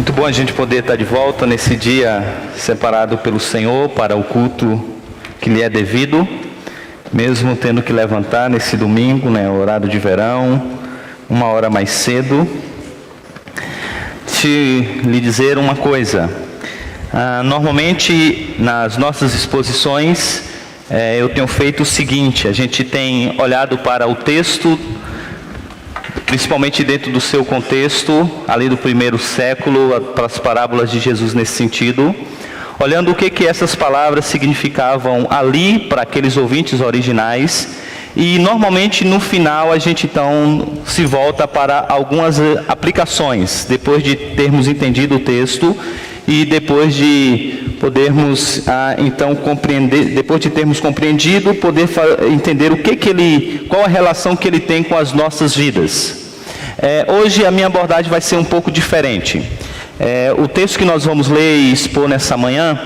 Muito bom a gente poder estar de volta nesse dia separado pelo Senhor para o culto que lhe é devido, mesmo tendo que levantar nesse domingo, horário de verão, uma hora mais cedo. Lhe dizer uma coisa, normalmente nas nossas exposições eu tenho feito o seguinte: a gente tem olhado para o texto, principalmente dentro do seu contexto, ali do primeiro século, para as parábolas de Jesus nesse sentido, olhando o que essas palavras significavam ali para aqueles ouvintes originais, e normalmente no final a gente então se volta para algumas aplicações, depois de termos entendido o texto e depois de podermos então compreender, depois de termos compreendido, poder entender qual a relação que ele tem com as nossas vidas. Hoje a minha abordagem vai ser um pouco diferente. O texto que nós vamos ler e expor nessa manhã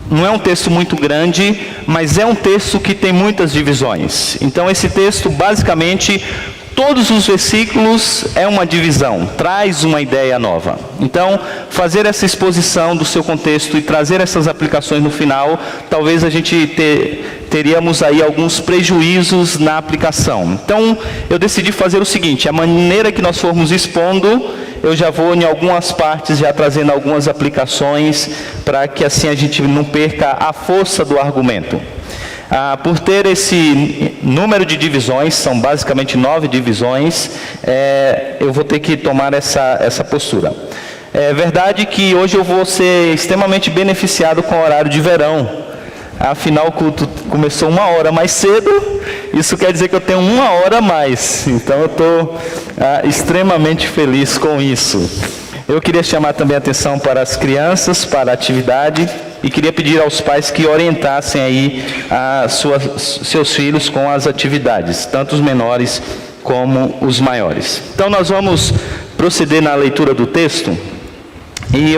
não é um texto muito grande, mas é um texto que tem muitas divisões. Então esse texto, basicamente, todos os versículos é uma divisão, traz uma ideia nova. Então, fazer essa exposição do seu contexto e trazer essas aplicações no final, talvez a gente teríamos aí alguns prejuízos na aplicação. Então, eu decidi fazer o seguinte: a maneira que nós formos expondo, eu já vou em algumas partes já trazendo algumas aplicações, para que assim a gente não perca a força do argumento. Por ter esse número de divisões, são basicamente 9 divisões, eu vou ter que tomar essa postura. É verdade que hoje eu vou ser extremamente beneficiado com o horário de verão. Afinal, o culto começou 1 hora mais cedo, isso quer dizer que eu tenho 1 hora a mais. Então eu estou extremamente feliz com isso. Eu queria chamar também a atenção para as crianças, para a atividade, e queria pedir aos pais que orientassem aí seus filhos com as atividades, tanto os menores como os maiores. Então nós vamos proceder na leitura do texto, e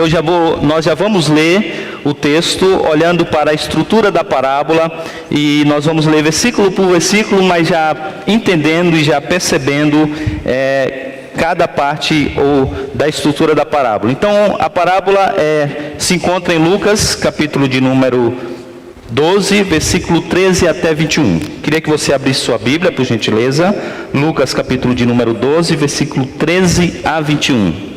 nós já vamos ler o texto olhando para a estrutura da parábola, e nós vamos ler versículo por versículo, mas já entendendo e já percebendo cada parte da estrutura da parábola. Então, a parábola se encontra em Lucas, capítulo de número 12, versículo 13 até 21. Queria que você abrisse sua Bíblia, por gentileza. Lucas, capítulo de número 12, versículo 13 a 21.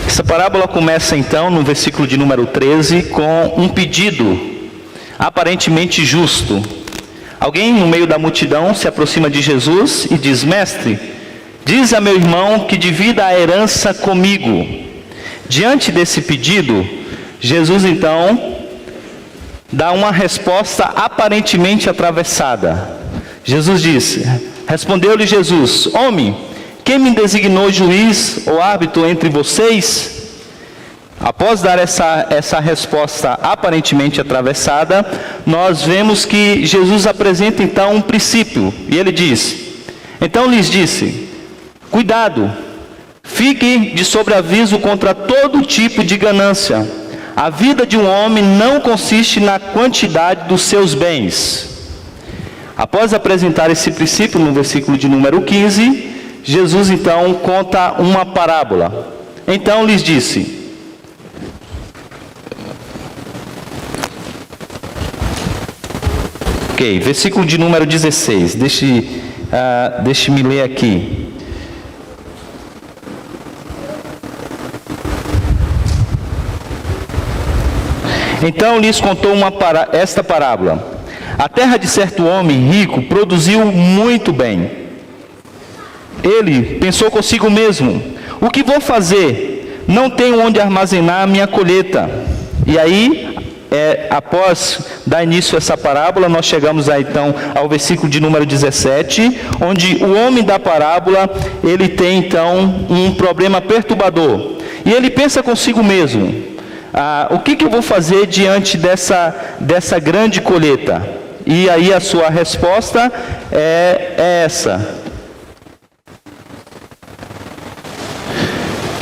Essa parábola começa então no versículo de número 13 com um pedido aparentemente justo. Alguém no meio da multidão se aproxima de Jesus e diz: Mestre, diz a meu irmão que divida a herança comigo. Diante desse pedido, Jesus então dá uma resposta aparentemente atravessada. Respondeu-lhe Jesus: Homem, quem me designou juiz ou árbitro entre vocês? Após dar essa resposta aparentemente atravessada, nós vemos que Jesus apresenta então um princípio, e ele diz: Então lhes disse, cuidado, fique de sobreaviso contra todo tipo de ganância. A vida de um homem não consiste na quantidade dos seus bens. Após apresentar esse princípio no versículo de número 15, Jesus então conta uma parábola. Então lhes disse, versículo de número 16, deixe-me ler aqui. Então lhes contou esta parábola. A terra de certo homem rico produziu muito bem. Ele pensou consigo mesmo: o que vou fazer? Não tenho onde armazenar a minha colheita. E aí, após dar início a essa parábola, nós chegamos então ao versículo de número 17, onde o homem da parábola, ele tem então um problema perturbador. E ele pensa consigo mesmo: o que eu vou fazer diante dessa grande colheita? E aí a sua resposta é essa: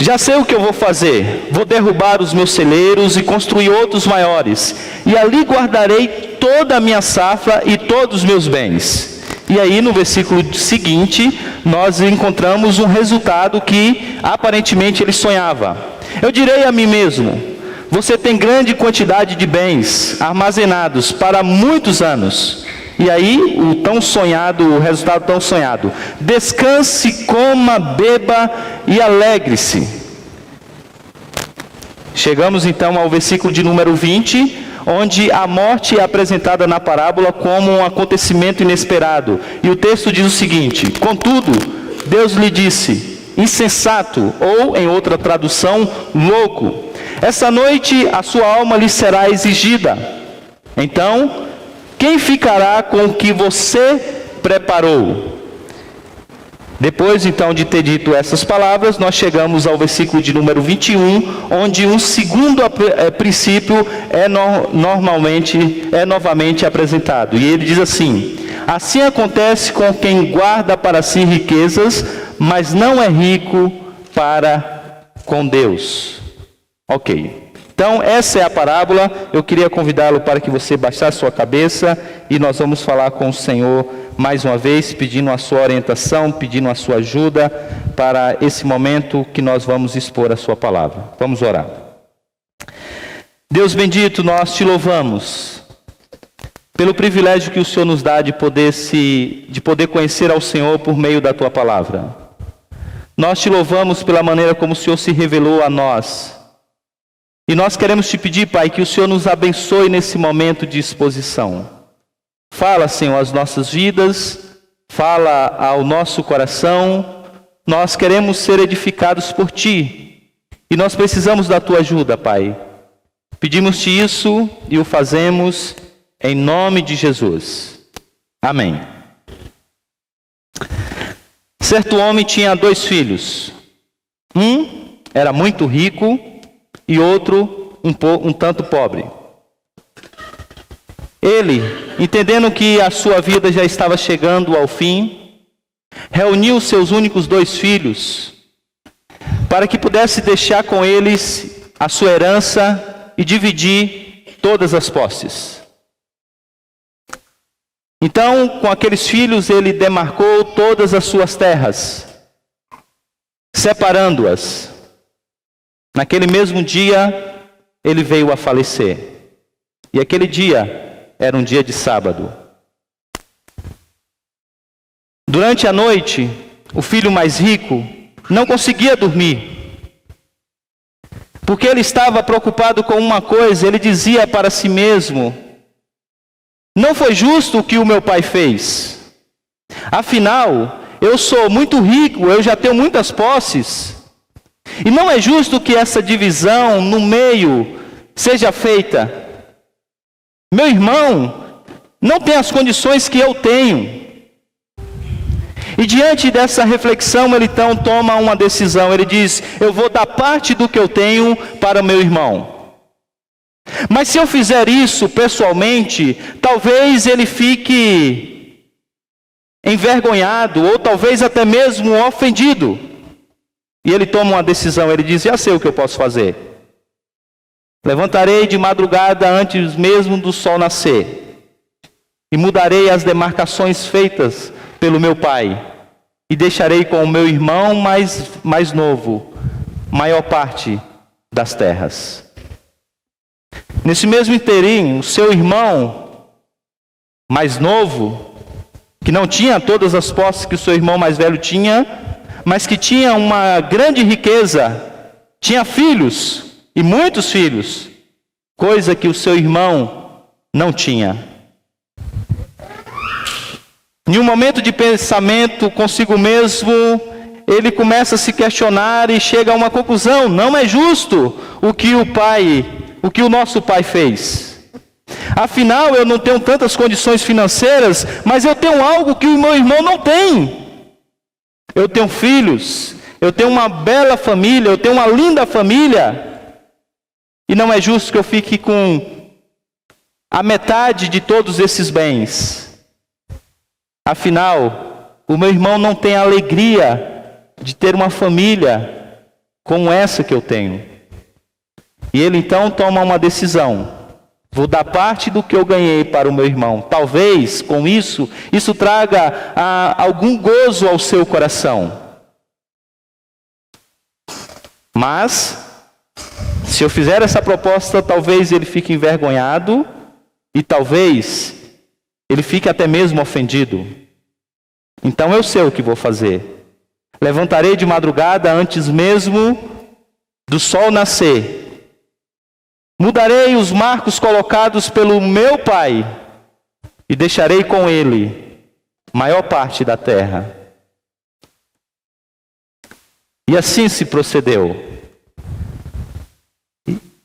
já sei o que eu vou fazer. Vou derrubar os meus celeiros e construir outros maiores, e ali guardarei toda a minha safra e todos os meus bens. E aí no versículo seguinte, nós encontramos um resultado que aparentemente ele sonhava. Eu direi a mim mesmo: você tem grande quantidade de bens armazenados para muitos anos. E aí o resultado tão sonhado: descanse, coma, beba e alegre-se. Chegamos então ao versículo de número 20, onde a morte é apresentada na parábola como um acontecimento inesperado. E o texto diz o seguinte: contudo, Deus lhe disse: insensato, ou em outra tradução, louco, essa noite a sua alma lhe será exigida. Então, quem ficará com o que você preparou? Depois então de ter dito essas palavras, nós chegamos ao versículo de número 21, onde um segundo princípio é novamente apresentado. E ele diz assim: assim acontece com quem guarda para si riquezas, mas não é rico para com Deus. Ok. Então essa é a parábola. Eu queria convidá-lo para que você baixasse sua cabeça e nós vamos falar com o Senhor mais uma vez, pedindo a sua orientação, pedindo a sua ajuda para esse momento que nós vamos expor a sua palavra. Vamos orar. Deus bendito, nós te louvamos pelo privilégio que o Senhor nos dá de poder conhecer ao Senhor por meio da tua palavra. Nós te louvamos pela maneira como o Senhor se revelou a nós. E nós queremos te pedir, Pai, que o Senhor nos abençoe nesse momento de exposição. Fala, Senhor, às nossas vidas, fala ao nosso coração. Nós queremos ser edificados por Ti. E nós precisamos da Tua ajuda, Pai. Pedimos-te isso e o fazemos em nome de Jesus. Amém. Certo homem tinha 2 filhos. Um era muito rico e outro um tanto pobre. Ele, entendendo que a sua vida já estava chegando ao fim, reuniu seus únicos 2 filhos para que pudesse deixar com eles a sua herança e dividir todas as posses. Então, com aqueles filhos, ele demarcou todas as suas terras, separando-as. Naquele mesmo dia, ele veio a falecer. E aquele dia era um dia de sábado. Durante a noite, o filho mais rico não conseguia dormir, porque ele estava preocupado com uma coisa. Ele dizia para si mesmo: não foi justo o que o meu pai fez. Afinal, eu sou muito rico, eu já tenho muitas posses. E não é justo que essa divisão no meio seja feita. Meu irmão não tem as condições que eu tenho. E diante dessa reflexão, ele então toma uma decisão. Ele diz: eu vou dar parte do que eu tenho para o meu irmão. Mas se eu fizer isso pessoalmente, talvez ele fique envergonhado, ou talvez até mesmo ofendido. E ele toma uma decisão. Ele diz: já sei o que eu posso fazer. Levantarei de madrugada antes mesmo do sol nascer, e mudarei as demarcações feitas pelo meu pai, e deixarei com o meu irmão mais novo maior parte das terras. Nesse mesmo inteirinho, o seu irmão mais novo, que não tinha todas as posses que o seu irmão mais velho tinha, mas que tinha uma grande riqueza, tinha filhos, e muitos filhos, coisa que o seu irmão não tinha. Em um momento de pensamento consigo mesmo, ele começa a se questionar e chega a uma conclusão: não é justo o que o nosso pai fez. Afinal, eu não tenho tantas condições financeiras, mas eu tenho algo que o meu irmão não tem. Eu tenho filhos, eu tenho uma bela família, eu tenho uma linda família. E não é justo que eu fique com a metade de todos esses bens. Afinal, o meu irmão não tem a alegria de ter uma família como essa que eu tenho. E ele então toma uma decisão. Vou dar parte do que eu ganhei para o meu irmão. Talvez, com isso traga algum gozo ao seu coração. Mas, se eu fizer essa proposta, talvez ele fique envergonhado e talvez ele fique até mesmo ofendido. Então eu sei o que vou fazer. Levantarei de madrugada antes mesmo do sol nascer. Mudarei os marcos colocados pelo meu pai e deixarei com ele maior parte da terra. E assim se procedeu.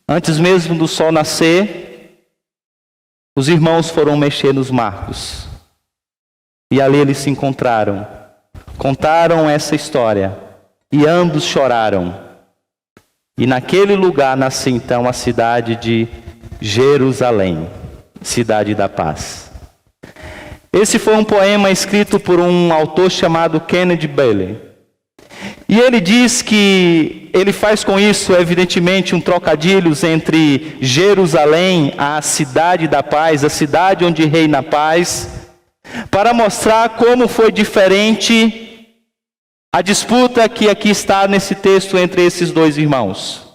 Antes mesmo do sol nascer, os irmãos foram mexer nos marcos. E ali eles se encontraram. Contaram essa história. E ambos choraram. E naquele lugar nasce então a cidade de Jerusalém, cidade da paz. Esse foi um poema escrito por um autor chamado Kenneth Bailey. E ele diz que ele faz com isso, evidentemente, um trocadilho entre Jerusalém, a cidade da paz, a cidade onde reina a paz, para mostrar como foi diferente a disputa que aqui está nesse texto entre esses dois irmãos.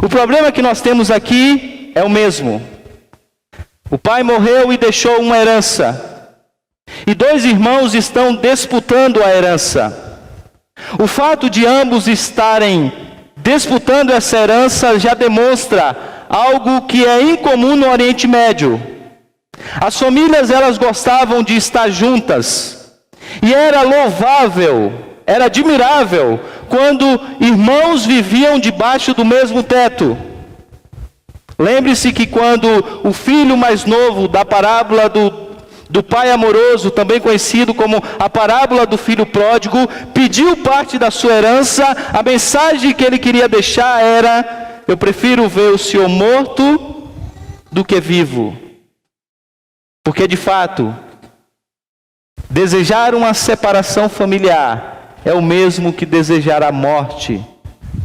O problema que nós temos aqui é o mesmo. O pai morreu e deixou uma herança. E dois irmãos estão disputando a herança. O fato de ambos estarem disputando essa herança já demonstra algo que é incomum no Oriente Médio. As famílias, elas gostavam de estar juntas. E era louvável, era admirável, quando irmãos viviam debaixo do mesmo teto. Lembre-se que quando o filho mais novo da parábola do pai amoroso, também conhecido como a parábola do filho pródigo, pediu parte da sua herança, a mensagem que ele queria deixar era: eu prefiro ver o senhor morto do que vivo. Porque de fato, desejar uma separação familiar é o mesmo que desejar a morte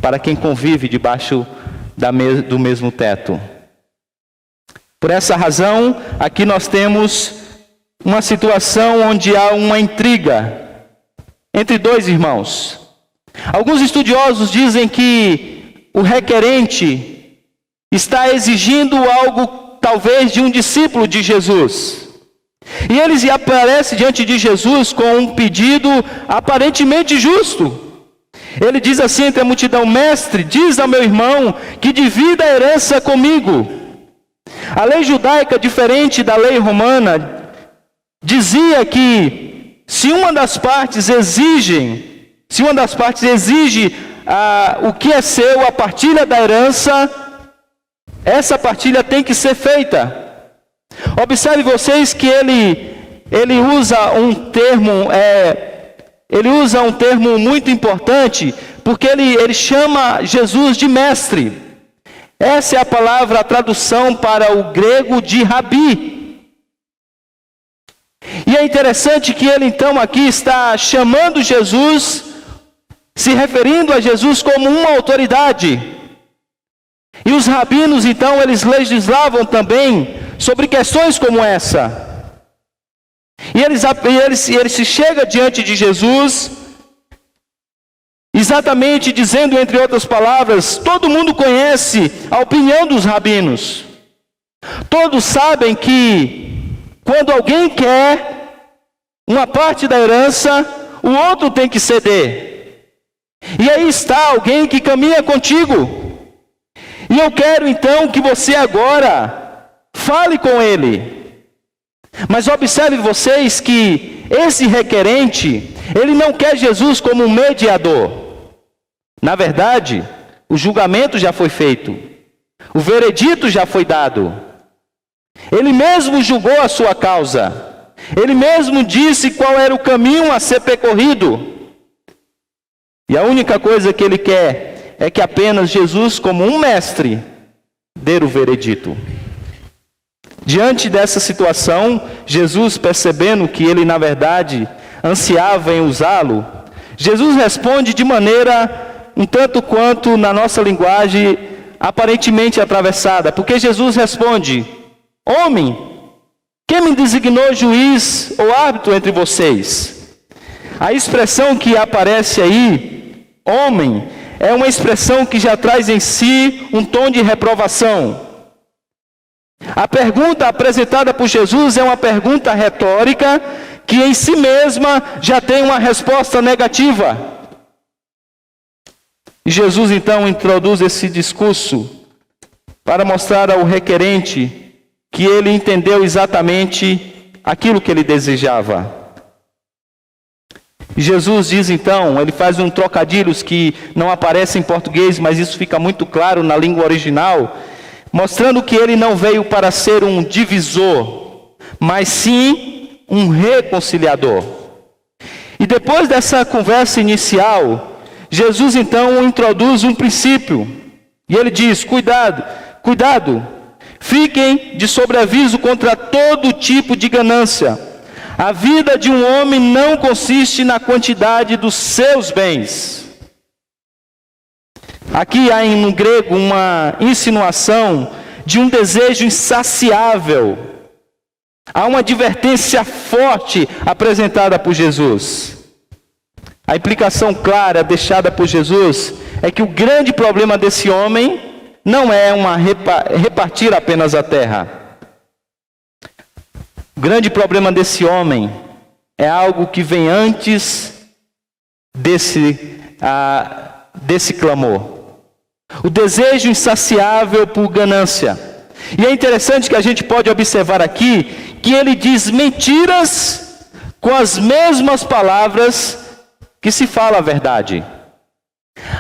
para quem convive debaixo do mesmo teto. Por essa razão, aqui nós temos uma situação onde há uma intriga entre dois irmãos. Alguns estudiosos dizem que o requerente está exigindo algo talvez de um discípulo de Jesus. E ele aparece diante de Jesus com um pedido aparentemente justo. Ele diz assim entre a multidão: mestre, diz ao meu irmão que divida a herança comigo. A lei judaica, diferente da lei romana, dizia que se uma das partes exige o que é seu, a partilha da herança, essa partilha tem que ser feita. Observe vocês que ele usa um termo muito importante, porque ele chama Jesus de mestre. Essa é a palavra, a tradução para o grego de rabi. E é interessante que ele então aqui está chamando Jesus, se referindo a Jesus como uma autoridade. E os rabinos então, eles legislavam também sobre questões como essa. E ele se chega diante de Jesus, exatamente dizendo, entre outras palavras, todo mundo conhece a opinião dos rabinos. Todos sabem que quando alguém quer uma parte da herança, o outro tem que ceder. E aí está alguém que caminha contigo. E eu quero então que você agora fale com ele. Mas observe vocês que esse requerente, ele não quer Jesus como um mediador. Na verdade, o julgamento já foi feito. O veredito já foi dado. Ele mesmo julgou a sua causa. Ele mesmo disse qual era o caminho a ser percorrido. E a única coisa que ele quer é que apenas Jesus, como um mestre, dê o veredito. Diante dessa situação, Jesus, percebendo que ele, na verdade, ansiava em usá-lo, Jesus responde de maneira, um tanto quanto, na nossa linguagem, aparentemente atravessada, porque Jesus responde: homem, quem me designou juiz ou árbitro entre vocês? A expressão que aparece aí, homem, é uma expressão que já traz em si um tom de reprovação. A pergunta apresentada por Jesus é uma pergunta retórica que em si mesma já tem uma resposta negativa. E Jesus então introduz esse discurso para mostrar ao requerente que ele entendeu exatamente aquilo que ele desejava. E Jesus diz então, ele faz um trocadilhos que não aparece em português, mas isso fica muito claro na língua original, mostrando que ele não veio para ser um divisor, mas sim um reconciliador. E depois dessa conversa inicial, Jesus então introduz um princípio. E ele diz: cuidado, fiquem de sobreaviso contra todo tipo de ganância. A vida de um homem não consiste na quantidade dos seus bens. Aqui há no grego uma insinuação de um desejo insaciável. Há uma advertência forte apresentada por Jesus. A implicação clara deixada por Jesus é que o grande problema desse homem não é repartir apenas a terra. O grande problema desse homem é algo que vem antes desse clamor. O desejo insaciável por ganância. E é interessante que a gente pode observar aqui que ele diz mentiras com as mesmas palavras que se fala a verdade.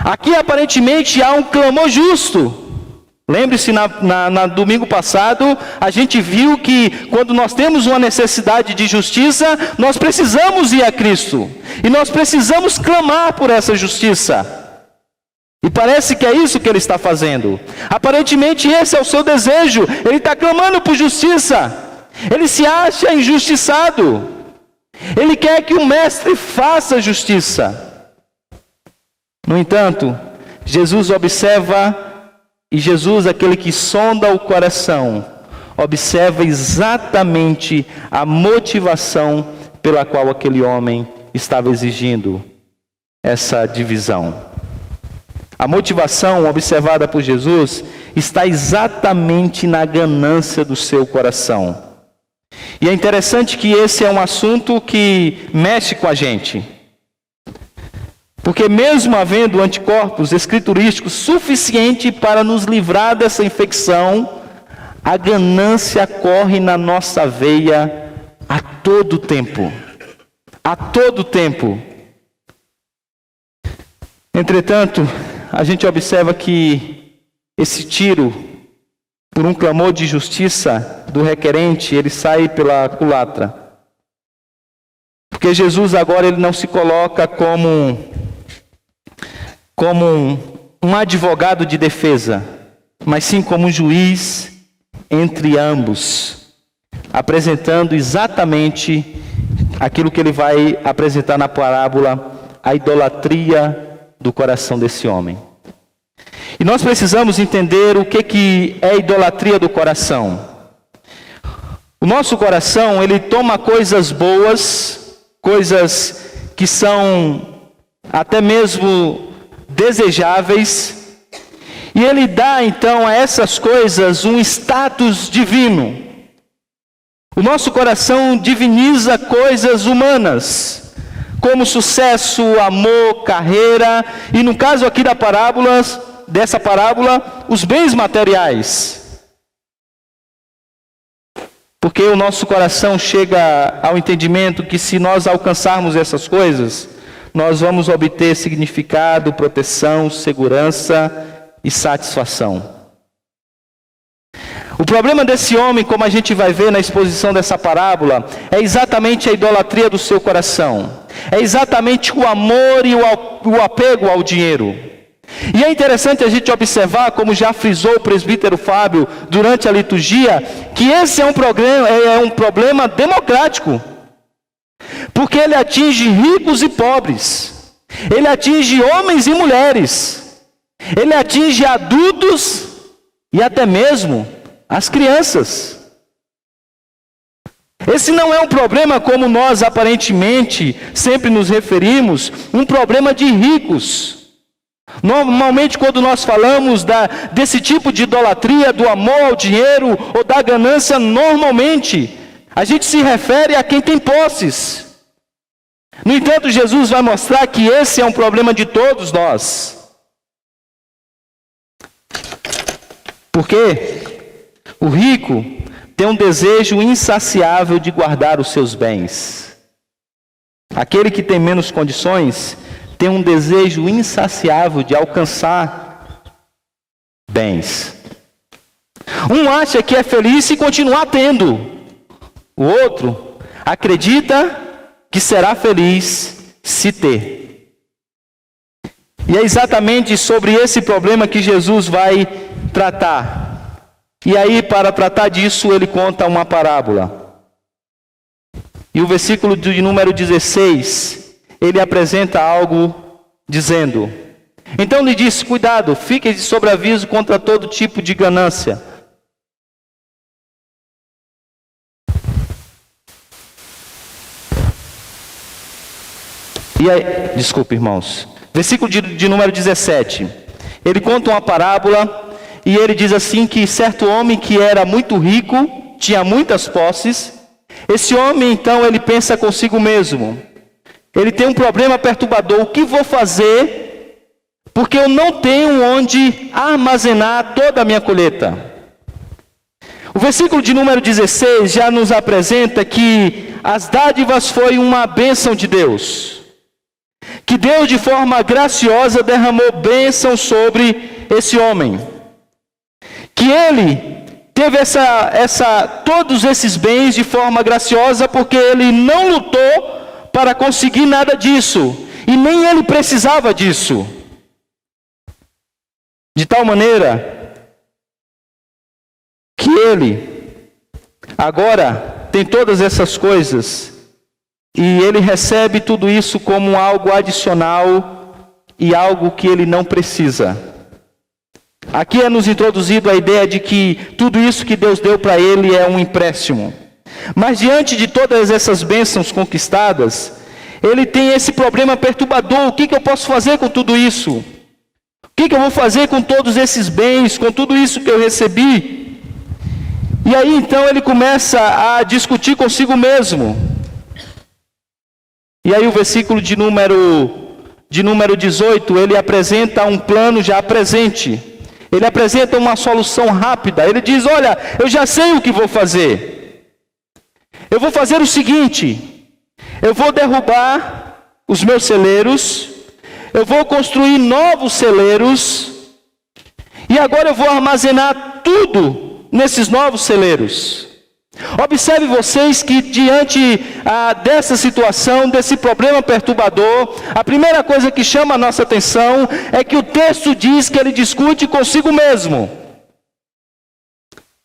Aqui aparentemente há um clamor justo. Lembre-se, na domingo passado, a gente viu que quando nós temos uma necessidade de justiça, nós precisamos ir a Cristo. E nós precisamos clamar por essa justiça. E parece que é isso que ele está fazendo. Aparentemente esse é o seu desejo. Ele está clamando por justiça. Ele se acha injustiçado. Ele quer que o mestre faça justiça. No entanto, Jesus observa, e Jesus, aquele que sonda o coração, observa exatamente a motivação pela qual aquele homem estava exigindo essa divisão. A motivação observada por Jesus está exatamente na ganância do seu coração. E é interessante que esse é um assunto que mexe com a gente. Porque mesmo havendo anticorpos escriturísticos suficiente para nos livrar dessa infecção, a ganância corre na nossa veia a todo tempo. A todo tempo. Entretanto, a gente observa que esse tiro, por um clamor de justiça do requerente, ele sai pela culatra. Porque Jesus agora ele não se coloca como um advogado de defesa, mas sim como um juiz entre ambos, apresentando exatamente aquilo que ele vai apresentar na parábola, a idolatria do coração desse homem. E nós precisamos entender o que é idolatria do coração. O nosso coração, ele toma coisas boas, coisas que são até mesmo desejáveis, e ele dá então a essas coisas um status divino. O nosso coração diviniza coisas humanas, como sucesso, amor, carreira, e no caso aqui dessa parábola, os bens materiais. Porque o nosso coração chega ao entendimento que se nós alcançarmos essas coisas, nós vamos obter significado, proteção, segurança e satisfação. O problema desse homem, como a gente vai ver na exposição dessa parábola, é exatamente a idolatria do seu coração. É exatamente o amor e o apego ao dinheiro. E é interessante a gente observar, como já frisou o presbítero Fábio durante a liturgia, que esse é um problema democrático. Porque ele atinge ricos e pobres. Ele atinge homens e mulheres. Ele atinge adultos e até mesmo as crianças. Esse não é um problema como nós aparentemente sempre nos referimos, um problema de ricos. Normalmente quando nós falamos desse tipo de idolatria, do amor ao dinheiro ou da ganância, normalmente a gente se refere a quem tem posses. No entanto, Jesus vai mostrar que esse é um problema de todos nós. Porque o rico tem um desejo insaciável de guardar os seus bens. Aquele que tem menos condições tem um desejo insaciável de alcançar bens. Um acha que é feliz se continuar tendo. O outro acredita que será feliz se ter. E é exatamente sobre esse problema que Jesus vai tratar. E aí, para tratar disso, ele conta uma parábola. E o versículo de número 16, ele apresenta algo dizendo: então lhe disse, cuidado, fique de sobreaviso contra todo tipo de ganância. E aí, desculpe, irmãos. Versículo de número 17. Ele conta uma parábola e ele diz assim que certo homem que era muito rico, tinha muitas posses. Esse homem então ele pensa consigo mesmo. Ele tem um problema perturbador. O que vou fazer? Porque eu não tenho onde armazenar toda a minha colheita. O versículo de número 16 já nos apresenta que as dádivas foi uma bênção de Deus. Que Deus de forma graciosa derramou bênção sobre esse homem. Que ele teve todos esses bens de forma graciosa porque ele não lutou para conseguir nada disso. E nem ele precisava disso. De tal maneira que ele agora tem todas essas coisas. E ele recebe tudo isso como algo adicional e algo que ele não precisa. Aqui é nos introduzido a ideia de que tudo isso que Deus deu para ele é um empréstimo. Mas diante de todas essas bênçãos conquistadas, ele tem esse problema perturbador. O que eu posso fazer com tudo isso? O que eu vou fazer com todos esses bens, com tudo isso que eu recebi? E aí então ele começa a discutir consigo mesmo. E aí o versículo de número 18, ele apresenta um plano já presente. Ele apresenta uma solução rápida. Ele diz, olha, eu já sei o que vou fazer. Eu vou fazer o seguinte, eu vou derrubar os meus celeiros, eu vou construir novos celeiros, e agora eu vou armazenar tudo nesses novos celeiros. Observe vocês que diante dessa situação, desse problema perturbador, a primeira coisa que chama a nossa atenção é que o texto diz que ele discute consigo mesmo.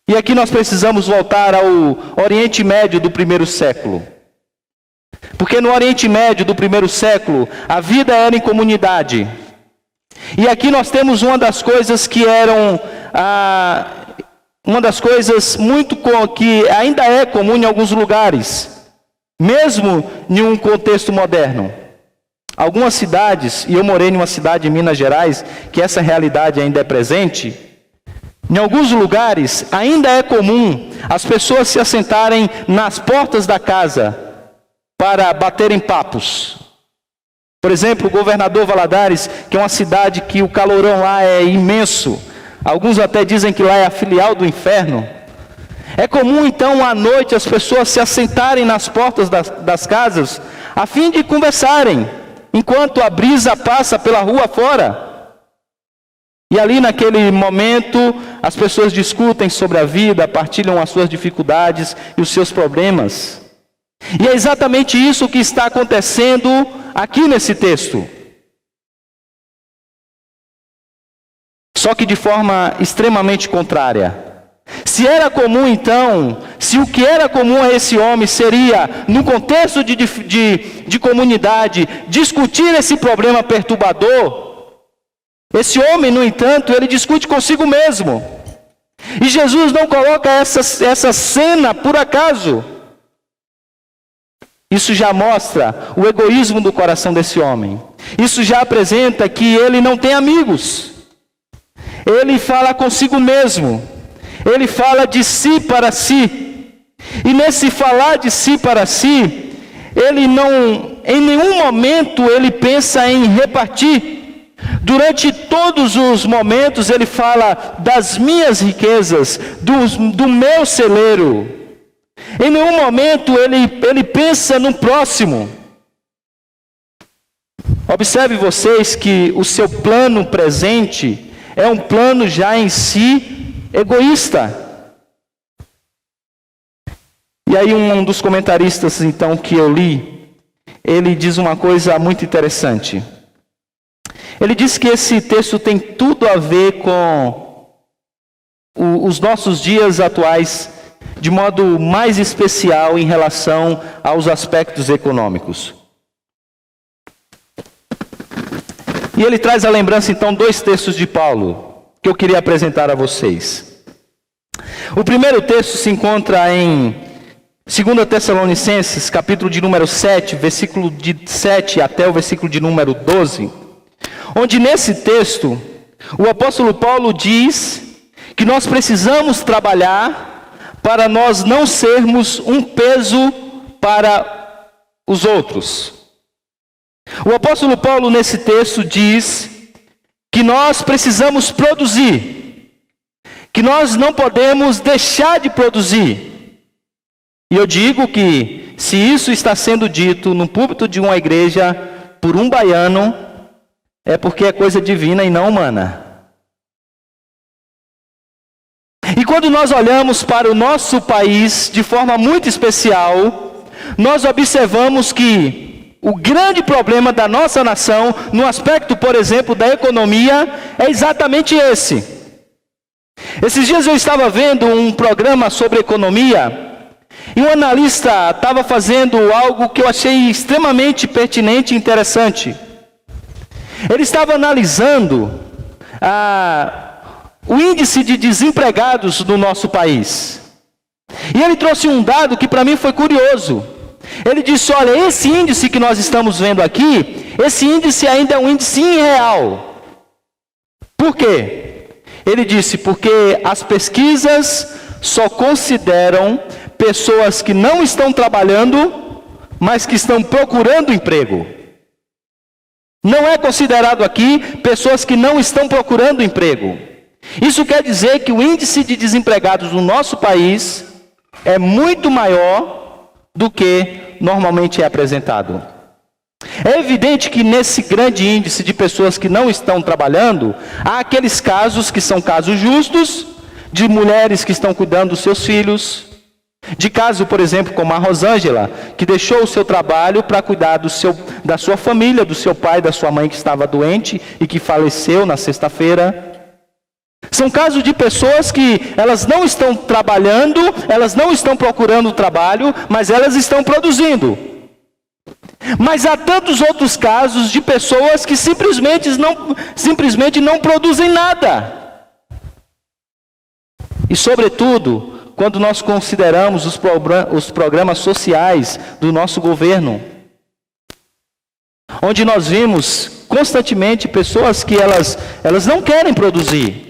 E aqui nós precisamos voltar ao Oriente Médio do primeiro século. Porque no Oriente Médio do primeiro século, a vida era em comunidade. E aqui nós temos uma das coisas que eram... uma das coisas que ainda é comum em alguns lugares, mesmo em um contexto moderno. Algumas cidades, e eu morei em uma cidade em Minas Gerais, que essa realidade ainda é presente, em alguns lugares ainda é comum as pessoas se assentarem nas portas da casa para baterem papos. Por exemplo, o Governador Valadares, que é uma cidade que o calorão lá é imenso, alguns até dizem que lá é a filial do inferno. É comum então à noite as pessoas se assentarem nas portas das casas a fim de conversarem, enquanto a brisa passa pela rua fora. E ali naquele momento as pessoas discutem sobre a vida, partilham as suas dificuldades e os seus problemas. E é exatamente isso que está acontecendo aqui nesse texto. Só que de forma extremamente contrária. Se era comum então, se o que era comum a esse homem seria, no contexto de comunidade, discutir esse problema perturbador, esse homem, no entanto, ele discute consigo mesmo. E Jesus não coloca essa cena por acaso. Isso já mostra o egoísmo do coração desse homem. Isso já apresenta que ele não tem amigos. Ele fala consigo mesmo. Ele fala de si para si. E nesse falar de si para si, ele não, em nenhum momento ele pensa em repartir. Durante todos os momentos ele fala das minhas riquezas, do meu celeiro. Em nenhum momento ele pensa no próximo. Observe vocês que o seu plano presente é um plano já em si egoísta. E aí um dos comentaristas então que eu li, ele diz uma coisa muito interessante. Ele diz que esse texto tem tudo a ver com os nossos dias atuais, de modo mais especial em relação aos aspectos econômicos. E ele traz à lembrança então 2 textos de Paulo, que eu queria apresentar a vocês. O primeiro texto se encontra em 2 Tessalonicenses, capítulo de número 7, versículo de 7 até o versículo de número 12, onde nesse texto, o apóstolo Paulo diz que nós precisamos trabalhar para nós não sermos um peso para os outros. O apóstolo Paulo nesse texto diz que nós precisamos produzir, que nós não podemos deixar de produzir. E eu digo que se isso está sendo dito no púlpito de uma igreja por um baiano, é porque é coisa divina e não humana. E quando nós olhamos para o nosso país de forma muito especial, nós observamos que o grande problema da nossa nação, no aspecto, por exemplo, da economia, é exatamente esse. Esses dias eu estava vendo um programa sobre economia, e um analista estava fazendo algo que eu achei extremamente pertinente e interessante. Ele estava analisando o índice de desempregados do nosso país. E ele trouxe um dado que para mim foi curioso. Ele disse, olha, esse índice que nós estamos vendo aqui, esse índice ainda é um índice irreal. Por quê? Ele disse, porque as pesquisas só consideram pessoas que não estão trabalhando, mas que estão procurando emprego. Não é considerado aqui pessoas que não estão procurando emprego. Isso quer dizer que o índice de desempregados no nosso país é muito maior do que normalmente é apresentado. É evidente que nesse grande índice de pessoas que não estão trabalhando, há aqueles casos que são casos justos, de mulheres que estão cuidando dos seus filhos, de caso, por exemplo, como a Rosângela, que deixou o seu trabalho para cuidar da sua família, do seu pai, da sua mãe que estava doente e que faleceu na sexta-feira. São casos de pessoas que elas não estão trabalhando, elas não estão procurando trabalho, mas elas estão produzindo. Mas há tantos outros casos de pessoas que simplesmente não produzem nada. E sobretudo, quando nós consideramos os programas sociais do nosso governo, onde nós vimos constantemente pessoas que elas não querem produzir,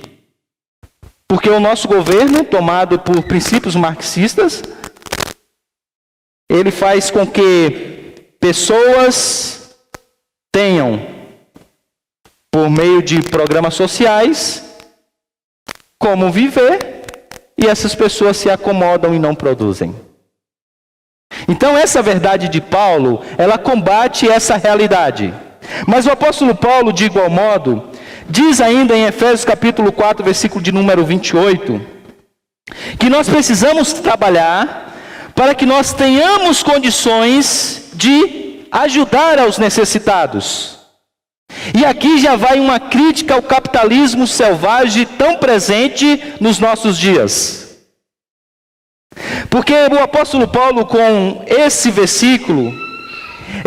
porque o nosso governo, tomado por princípios marxistas, ele faz com que pessoas tenham, por meio de programas sociais, como viver, e essas pessoas se acomodam e não produzem. Então essa verdade de Paulo, ela combate essa realidade. Mas o apóstolo Paulo, de igual modo, diz ainda em Efésios capítulo 4, versículo de número 28, que nós precisamos trabalhar para que nós tenhamos condições de ajudar aos necessitados. E aqui já vai uma crítica ao capitalismo selvagem tão presente nos nossos dias. Porque o apóstolo Paulo, com esse versículo,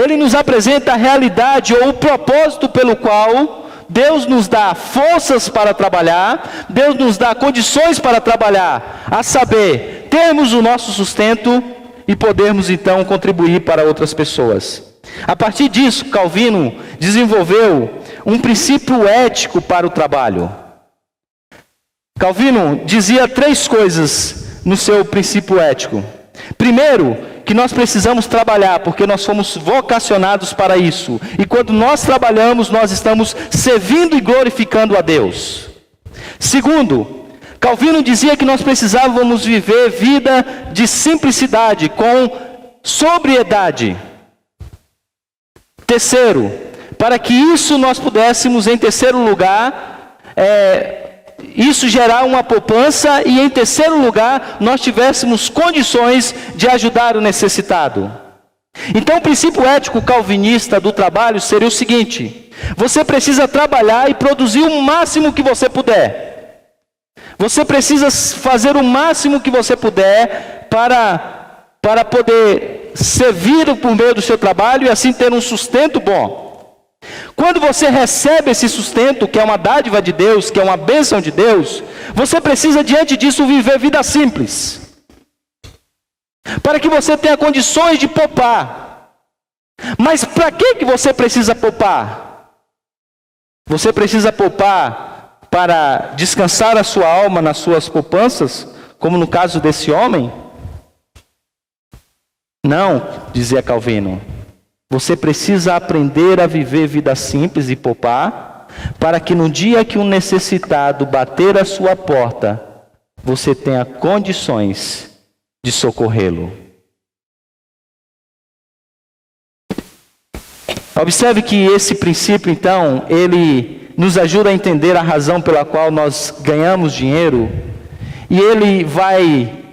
ele nos apresenta a realidade ou o propósito pelo qual Deus nos dá forças para trabalhar, Deus nos dá condições para trabalhar, a saber, termos o nosso sustento e podermos então contribuir para outras pessoas. A partir disso, Calvino desenvolveu um princípio ético para o trabalho. Calvino dizia 3 coisas no seu princípio ético. Primeiro, que nós precisamos trabalhar, porque nós fomos vocacionados para isso. E quando nós trabalhamos, nós estamos servindo e glorificando a Deus. Segundo, Calvino dizia que nós precisávamos viver vida de simplicidade, com sobriedade. Terceiro, para que isso nós pudéssemos, em terceiro lugar, isso gerar uma poupança, e em terceiro lugar, nós tivéssemos condições de ajudar o necessitado. Então o princípio ético calvinista do trabalho seria o seguinte: você precisa trabalhar e produzir o máximo que você puder. Você precisa fazer o máximo que você puder para poder servir por meio do seu trabalho e assim ter um sustento bom. Quando você recebe esse sustento, que é uma dádiva de Deus, que é uma bênção de Deus, você precisa diante disso viver vida simples, para que você tenha condições de poupar. Mas para que você precisa poupar? Você precisa poupar para descansar a sua alma nas suas poupanças, como no caso desse homem? Não, dizia Calvino. Você precisa aprender a viver vida simples e poupar, para que no dia que um necessitado bater a sua porta, você tenha condições de socorrê-lo. Observe que esse princípio, então, ele nos ajuda a entender a razão pela qual nós ganhamos dinheiro, e ele vai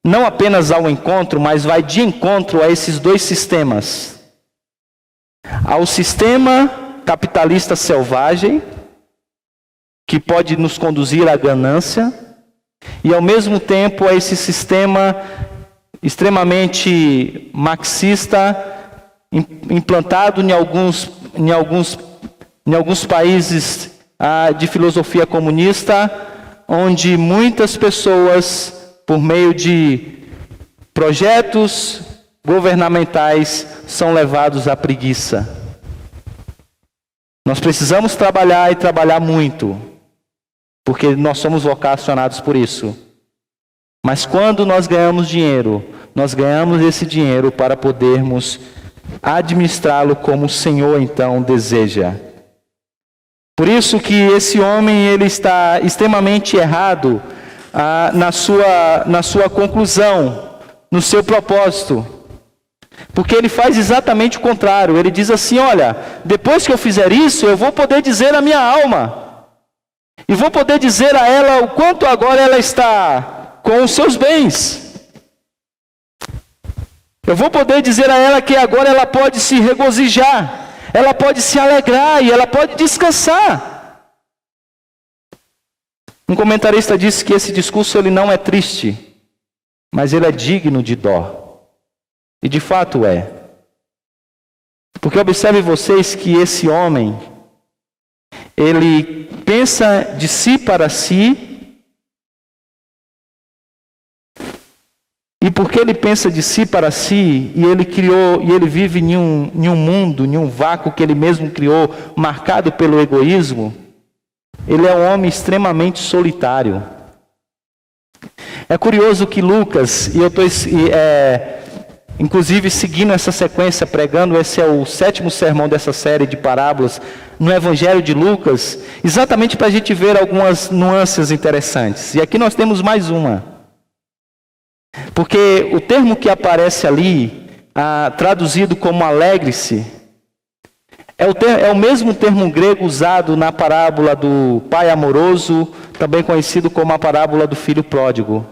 não apenas ao encontro, mas vai de encontro a esses 2 sistemas. Ao sistema capitalista selvagem, que pode nos conduzir à ganância, e ao mesmo tempo a esse sistema extremamente marxista, implantado em alguns países de filosofia comunista, onde muitas pessoas, por meio de projetos governamentais, são levados à preguiça. Nós precisamos trabalhar e trabalhar muito, porque nós somos vocacionados por isso. Mas quando nós ganhamos dinheiro, nós ganhamos esse dinheiro para podermos administrá-lo como o Senhor então deseja. Por isso que esse homem, ele está extremamente errado na sua conclusão, no seu propósito. Porque ele faz exatamente o contrário. Ele diz assim: olha, depois que eu fizer isso, eu vou poder dizer à minha alma, e vou poder dizer a ela o quanto agora ela está com os seus bens. Eu vou poder dizer a ela que agora ela pode se regozijar, ela pode se alegrar e ela pode descansar. Um comentarista disse que esse discurso ele não é triste, mas ele é digno de dó. E de fato é. Porque observe vocês que esse homem, ele pensa de si para si, e porque ele pensa de si para si, e ele criou, e ele vive em um mundo, em um vácuo que ele mesmo criou, marcado pelo egoísmo, ele é um homem extremamente solitário. É curioso que Lucas, e eu estou inclusive seguindo essa sequência, pregando, esse é o 7º sermão dessa série de parábolas, no Evangelho de Lucas, exatamente para a gente ver algumas nuances interessantes. E aqui nós temos mais uma. Porque o termo que aparece ali, traduzido como alegre-se, é o mesmo termo grego usado na parábola do pai amoroso, também conhecido como a parábola do filho pródigo.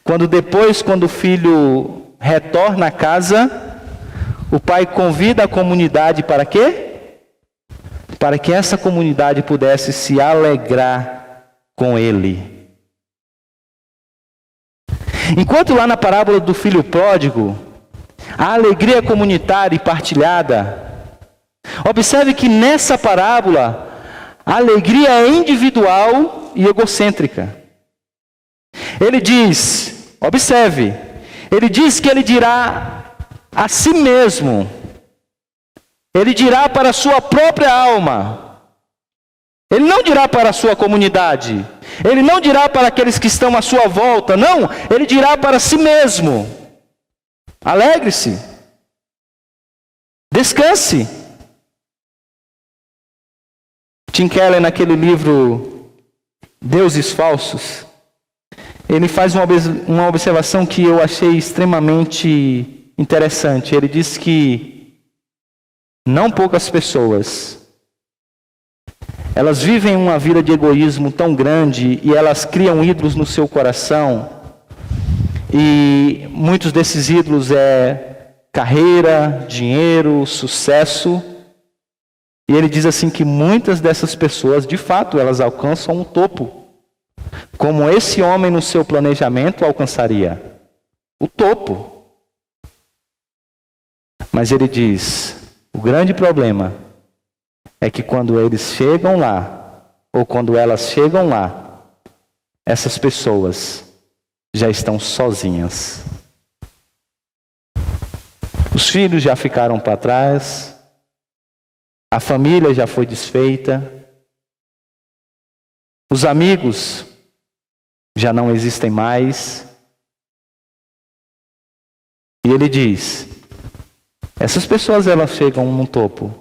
Quando o filho retorna à casa, o pai convida a comunidade para quê? Para que essa comunidade pudesse se alegrar com ele. Enquanto lá na parábola do filho pródigo, a alegria comunitária e partilhada, observe que nessa parábola, A alegria é individual e egocêntrica. Ele diz, observe, ele diz que ele dirá a si mesmo, ele dirá para a sua própria alma, ele não dirá para a sua comunidade, ele não dirá para aqueles que estão à sua volta, não, ele dirá para si mesmo: alegre-se, descanse. Tim Keller, naquele livro Deuses Falsos, ele faz uma observação que eu achei extremamente interessante. Ele diz que não poucas pessoas, elas vivem uma vida de egoísmo tão grande e elas criam ídolos no seu coração. E muitos desses ídolos é carreira, dinheiro, sucesso. E ele diz assim que muitas dessas pessoas, de fato, elas alcançam um topo. Como esse homem no seu planejamento alcançaria o topo. Mas ele diz, o grande problema é que quando eles chegam lá, ou quando elas chegam lá, essas pessoas já estão sozinhas. Os filhos já ficaram para trás, a família já foi desfeita, os amigos já não existem mais. E ele diz, essas pessoas elas chegam no topo,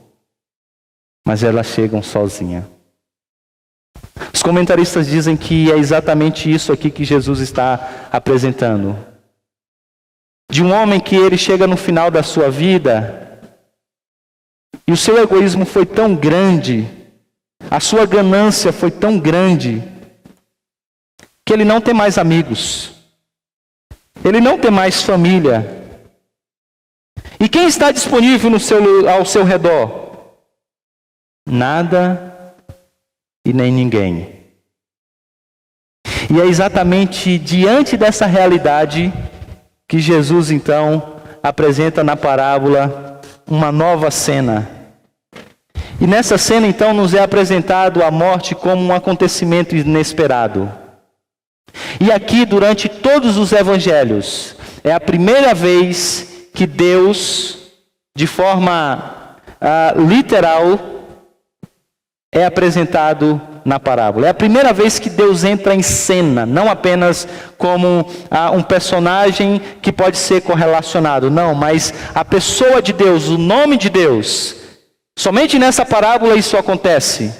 mas elas chegam sozinhas. Os comentaristas dizem que é exatamente isso aqui que Jesus está apresentando. De um homem que ele chega no final da sua vida e o seu egoísmo foi tão grande, a sua ganância foi tão grande, que ele não tem mais amigos, ele não tem mais família. E quem está disponível ao seu redor? Nada e nem ninguém. E é exatamente diante dessa realidade que Jesus então apresenta na parábola uma nova cena. E nessa cena então nos é apresentado a morte como um acontecimento inesperado. E aqui durante todos os evangelhos é a primeira vez que Deus, de forma literal, é apresentado na parábola. É a primeira vez que Deus entra em cena, não apenas como um personagem que pode ser correlacionado, não, mas a pessoa de Deus, o nome de Deus. Somente nessa parábola isso acontece.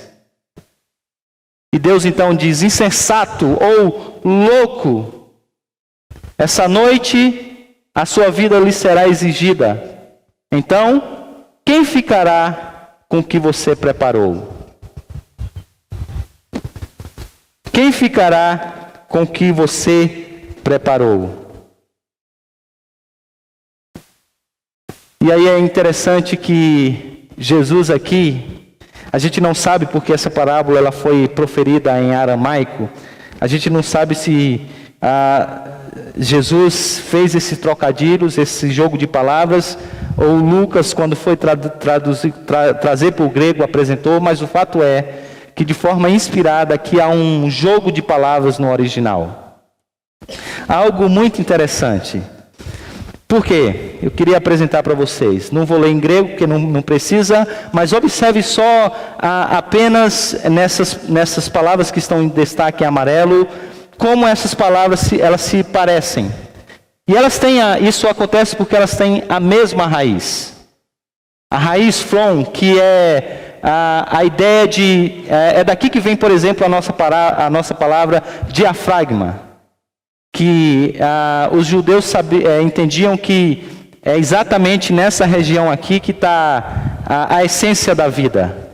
E Deus então diz, insensato ou louco, essa noite a sua vida lhe será exigida. Então, quem ficará com o que você preparou? Quem ficará com o que você preparou? E aí é interessante que Jesus aqui, a gente não sabe porque essa parábola ela foi proferida em aramaico. A gente não sabe se Jesus fez esses trocadilhos, esse jogo de palavras, ou Lucas, quando foi trazer para o grego, apresentou, mas o fato é que de forma inspirada aqui há um jogo de palavras no original. Algo muito interessante. Por quê? Eu queria apresentar para vocês. Não vou ler em grego, porque não precisa, mas observe só apenas nessas palavras que estão em destaque em amarelo, como essas palavras elas se parecem. E elas têm, isso acontece porque elas têm a mesma raiz. A raiz flon, que é a ideia de... É daqui que vem, por exemplo, a nossa palavra diafragma. Que os judeus entendiam que é exatamente nessa região aqui que está a essência da vida.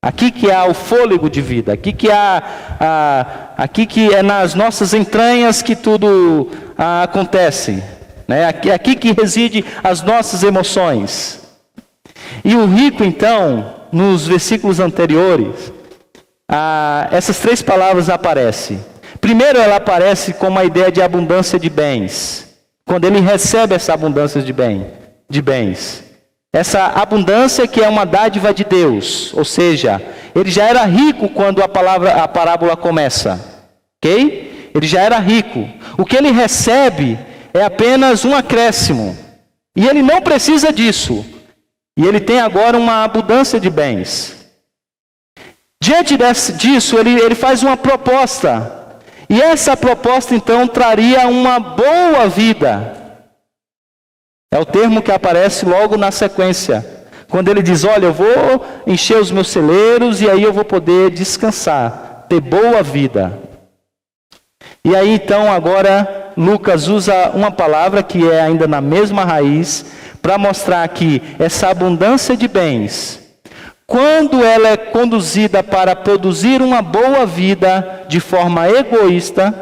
Aqui que há o fôlego de vida. Aqui que é nas nossas entranhas que tudo acontece. Né? Aqui que reside as nossas emoções. E o rico, então, nos versículos anteriores, essas três palavras aparecem. Primeiro, ela aparece como a ideia de abundância de bens. Quando ele recebe essa abundância de bens. Essa abundância que é uma dádiva de Deus, ou seja, ele já era rico quando a parábola começa, ok? Ele já era rico. O que ele recebe é apenas um acréscimo, e ele não precisa disso, e ele tem agora uma abundância de bens. Diante disso, ele faz uma proposta, e essa proposta então traria uma boa vida. É o termo que aparece logo na sequência, quando ele diz, olha, eu vou encher os meus celeiros e aí eu vou poder descansar, ter boa vida. E aí então agora Lucas usa uma palavra que é ainda na mesma raiz, para mostrar que essa abundância de bens, quando ela é conduzida para produzir uma boa vida de forma egoísta,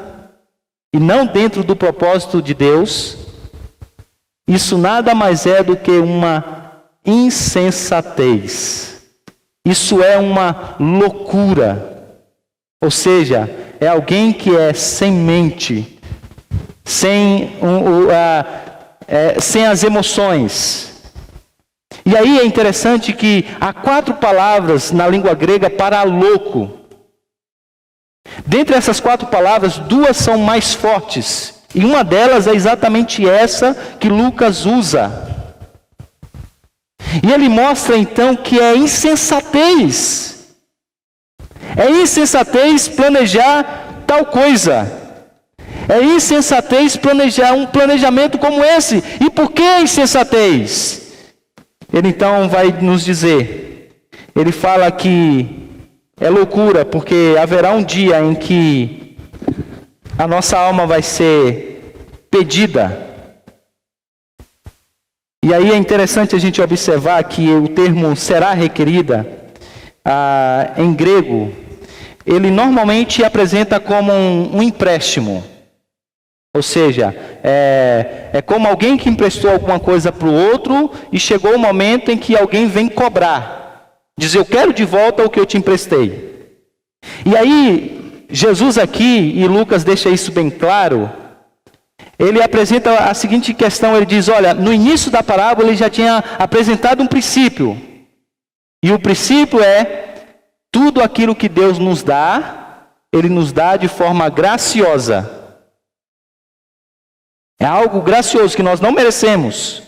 e não dentro do propósito de Deus, isso nada mais é do que uma insensatez. Isso é uma loucura. Ou seja, é alguém que é sem mente, sem as emoções. E aí é interessante que há 4 palavras na língua grega para louco. Dentre essas 4 palavras, 2 são mais fortes. E uma delas é exatamente essa que Lucas usa. E ele mostra então que é insensatez. É insensatez planejar tal coisa. É insensatez planejar um planejamento como esse. E por que insensatez? Ele então vai nos dizer. Ele fala que é loucura, porque haverá um dia em que a nossa alma vai ser pedida. E aí é interessante a gente observar que o termo será requerida, em grego, ele normalmente apresenta como um empréstimo. Ou seja, é como alguém que emprestou alguma coisa para o outro e chegou o momento em que alguém vem cobrar. Diz, eu quero de volta o que eu te emprestei. E aí, Jesus aqui, e Lucas deixa isso bem claro, ele apresenta a seguinte questão, ele diz, olha, no início da parábola ele já tinha apresentado um princípio. E o princípio é, tudo aquilo que Deus nos dá, Ele nos dá de forma graciosa. É algo gracioso que nós não merecemos.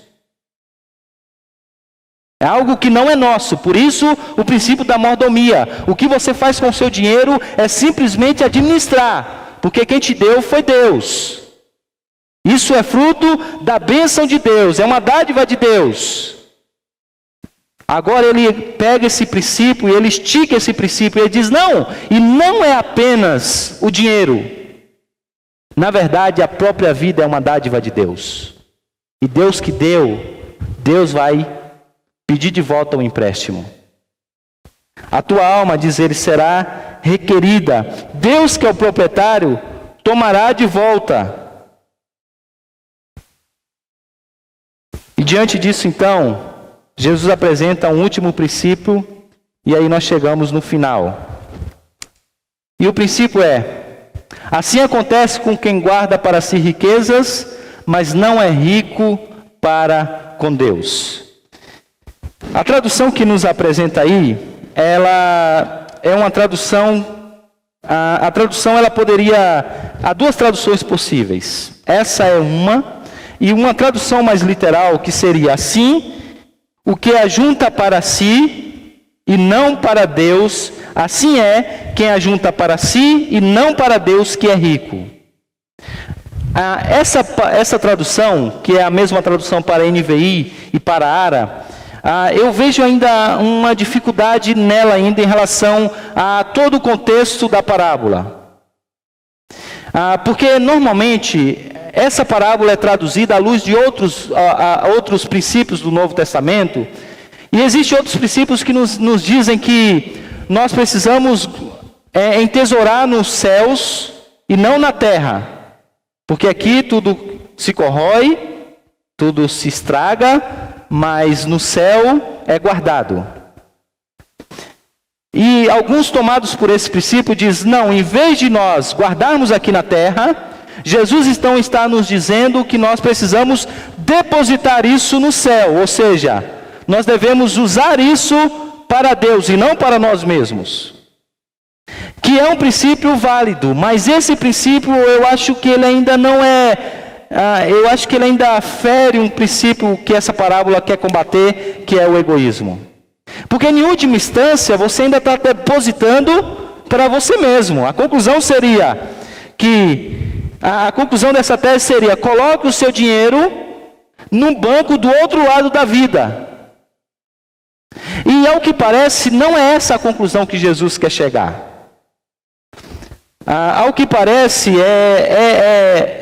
É algo que não é nosso. Por isso, o princípio da mordomia. O que você faz com o seu dinheiro é simplesmente administrar. Porque quem te deu foi Deus. Isso é fruto da bênção de Deus. É uma dádiva de Deus. Agora ele pega esse princípio e ele estica esse princípio. E ele diz, não. E não é apenas o dinheiro. Na verdade, a própria vida é uma dádiva de Deus. E Deus que deu, Deus vai pedir de volta o empréstimo. A tua alma, diz ele, será requerida. Deus que é o proprietário, tomará de volta. E diante disso, então, Jesus apresenta um último princípio, e aí nós chegamos no final. E o princípio é, assim acontece com quem guarda para si riquezas, mas não é rico para com Deus. A tradução que nos apresenta aí, ela é uma tradução, a tradução ela poderia, há 2 traduções possíveis. Essa é uma, e uma tradução mais literal que seria assim, o que ajunta para si e não para Deus, assim é quem ajunta para si e não para Deus que é rico. Essa tradução, que é a mesma tradução para NVI e para ARA, eu vejo ainda uma dificuldade nela ainda em relação a todo o contexto da parábola. Porque normalmente essa parábola é traduzida à luz de outros princípios do Novo Testamento. E existem outros princípios que nos dizem que nós precisamos entesourar nos céus e não na terra. Porque aqui tudo se corrói, tudo se estraga, mas no céu é guardado. E alguns tomados por esse princípio dizem, não, em vez de nós guardarmos aqui na terra, Jesus então está nos dizendo que nós precisamos depositar isso no céu, ou seja, nós devemos usar isso para Deus e não para nós mesmos. Que é um princípio válido, mas esse princípio eu acho que ele ainda não é, eu acho que ele ainda fere um princípio que essa parábola quer combater, que é o egoísmo. Porque em última instância você ainda está depositando para você mesmo. A conclusão seria que, a conclusão dessa tese seria: coloque o seu dinheiro num banco do outro lado da vida. E ao que parece, não é essa a conclusão que Jesus quer chegar. Ao que parece,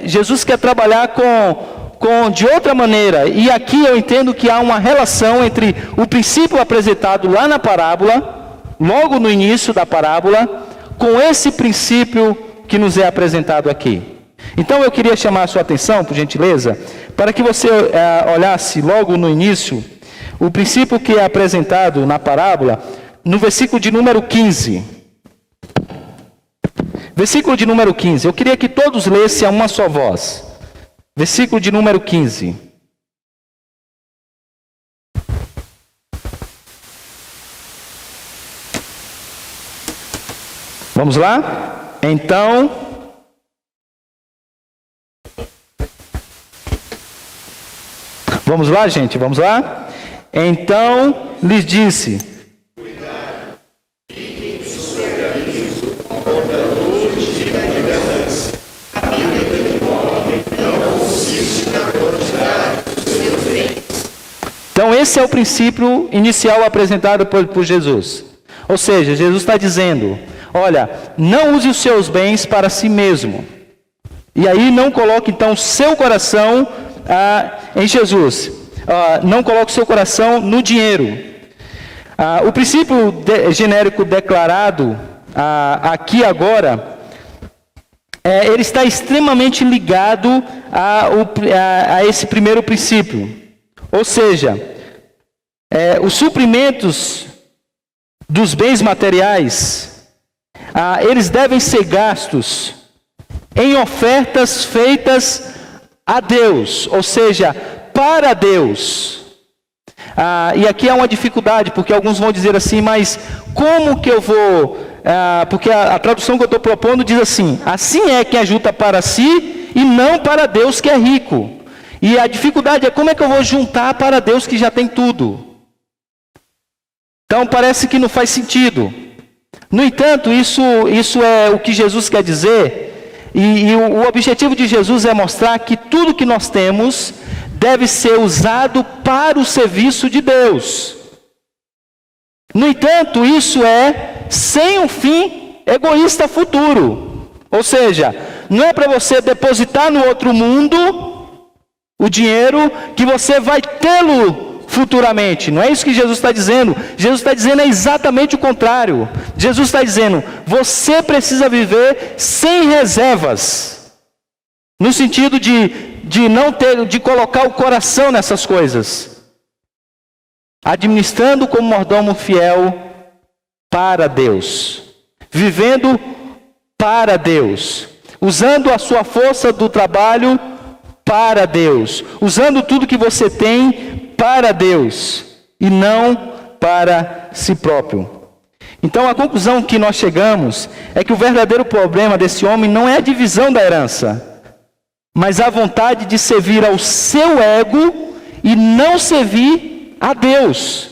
Jesus quer trabalhar de outra maneira. E aqui eu entendo que há uma relação entre o princípio apresentado lá na parábola, logo no início da parábola, com esse princípio que nos é apresentado aqui. Então eu queria chamar a sua atenção, por gentileza, para que você olhasse logo no início o princípio que é apresentado na parábola, no versículo de número 15. Versículo de número 15. Eu queria que todos lessem a uma só voz. Versículo de número 15. Vamos lá? Então, vamos lá, gente? Vamos lá? Então lhes disse: então esse é o princípio inicial apresentado por Jesus. Ou seja, Jesus está dizendo: olha, não use os seus bens para si mesmo. E aí não coloque então seu coração em Jesus. Não coloque seu coração no dinheiro. O princípio genérico declarado aqui agora, ele está extremamente ligado a esse primeiro princípio. Ou seja, os suprimentos dos bens materiais, eles devem ser gastos em ofertas feitas a Deus, ou seja, para Deus. E aqui há uma dificuldade, porque alguns vão dizer assim: mas como que eu vou... porque a tradução que eu estou propondo diz assim: assim é quem ajuda para si e não para Deus que é rico. E a dificuldade é: como é que eu vou juntar para Deus que já tem tudo? Então parece que não faz sentido. No entanto, isso é o que Jesus quer dizer. E o objetivo de Jesus é mostrar que tudo que nós temos deve ser usado para o serviço de Deus. No entanto, isso é sem um fim egoísta futuro. Ou seja, não é para você depositar no outro mundo o dinheiro que você vai tê-lo futuramente. Não é isso que Jesus está dizendo. Jesus está dizendo exatamente o contrário. Jesus está dizendo: você precisa viver sem reservas, no sentido de colocar o coração nessas coisas, administrando como mordomo fiel para Deus, vivendo para Deus, usando a sua força do trabalho para Deus, usando tudo que você tem para Deus e não para si próprio. Então a conclusão que nós chegamos é que o verdadeiro problema desse homem não é a divisão da herança, mas a vontade de servir ao seu ego e não servir a Deus,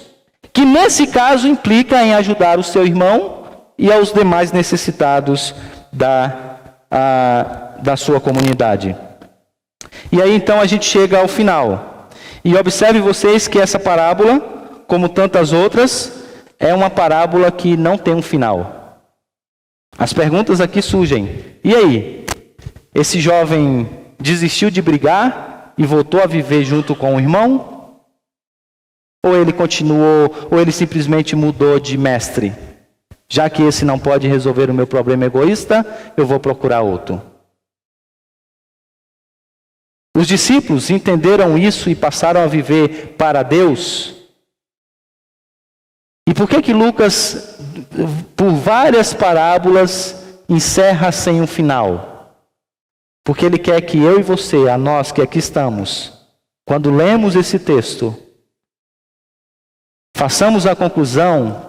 que nesse caso implica em ajudar o seu irmão e aos demais necessitados da sua comunidade. E aí então a gente chega ao final. E observe vocês que essa parábola, como tantas outras, é uma parábola que não tem um final. As perguntas aqui surgem: e aí? Esse jovem desistiu de brigar e voltou a viver junto com o irmão? Ou ele continuou, ou ele simplesmente mudou de mestre? Já que esse não pode resolver o meu problema egoísta, eu vou procurar outro. Os discípulos entenderam isso e passaram a viver para Deus. E por que Lucas, por várias parábolas, encerra sem um final? Porque ele quer que eu e você, a nós que aqui estamos, quando lemos esse texto, Façamos a conclusão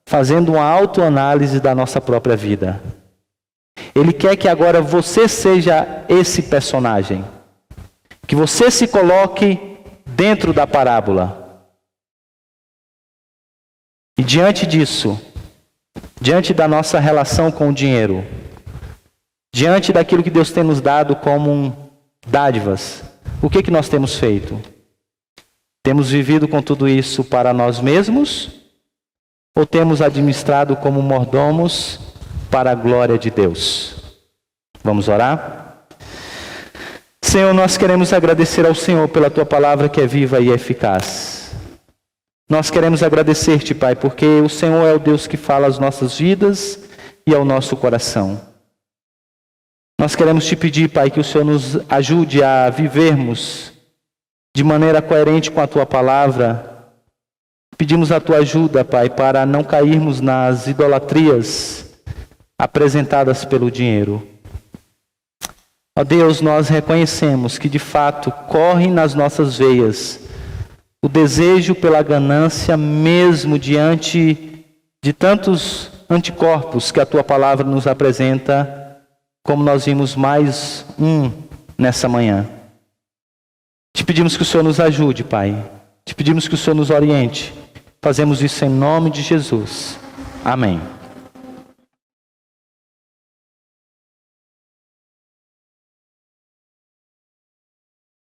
fazendo uma autoanálise da nossa própria vida. Ele quer que agora você seja esse personagem. Que você se coloque dentro da parábola. E diante disso, diante da nossa relação com o dinheiro, diante daquilo que Deus tem nos dado como dádivas, o que nós temos feito? Temos vivido com tudo isso para nós mesmos? Ou temos administrado como mordomos para a glória de Deus? Vamos orar? Senhor, nós queremos agradecer ao Senhor pela Tua palavra que é viva e eficaz. Nós queremos agradecer-te, Pai, porque o Senhor é o Deus que fala às nossas vidas e ao nosso coração. Nós queremos te pedir, Pai, que o Senhor nos ajude a vivermos de maneira coerente com a Tua palavra. Pedimos a Tua ajuda, Pai, para não cairmos nas idolatrias apresentadas pelo dinheiro. Ó Deus, nós reconhecemos que de fato corre nas nossas veias o desejo pela ganância, mesmo diante de tantos anticorpos que a Tua palavra nos apresenta, como nós vimos mais um nessa manhã. Te pedimos que o Senhor nos ajude, Pai. Te pedimos que o Senhor nos oriente. Fazemos isso em nome de Jesus. Amém.